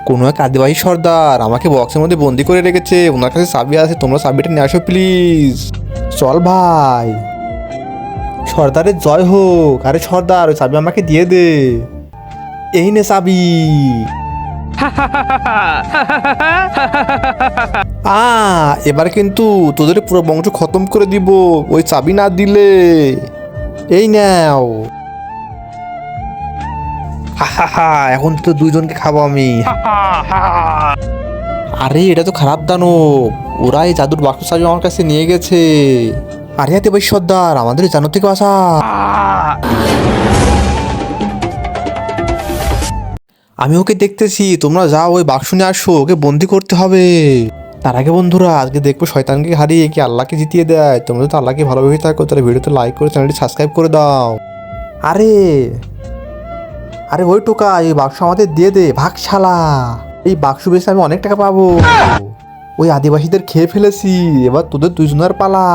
কোনো এক আদিবাসী সর্দার আমাকে বক্সের মধ্যে বন্দি করে রেখেছে, ওনার কাছে চাবি আছে, তোমরা চাবিটা নিয়ে আসো প্লিজ। চল ভাই, সর্দারের জয় হোক। আরে সর্দার, ওই চাবি আমাকে দিয়ে দে। এই নে চাবি। এবার কিন্তু তোদের পুরো বংশ খতম করে দিব ওই চাবি না দিলে। এই নাও। এখন তো দুইজনকে খাবো আমি। আরে এটা তো খারাপ দানব, ওরা এই জাদুর বাক্স চাবি আমার কাছে নিয়ে গেছে। আরে হাতে ভাই সর্দার, আমাদের জানো থেকে বাসা। আমি ওকে দেখতেছি, তোমরা যাও ওই বাক্স নিয়ে আসো, ওকে বন্দি করতে হবে। তার আগে বন্ধুরা, আজকে দেখবো শয়তানকে হারিয়ে কি আল্লাহকে জিতিয়ে দেয়। তোমরা যদি আল্লাহকে ভালোবেসে থাকো তাহলে ভিডিওতে লাইক করে চ্যানেলটি সাবস্ক্রাইব করে দাও। আরে আরে ওই টোকা, এই বাক্স আমাদের দিয়ে দে, ভাগ শালা। এই বাক্স বেচে আমি অনেক টাকা পাবো। ওই আদিবাসীদের খেয়ে ফেলেছি, এবার তোদের দুইজনের পালা।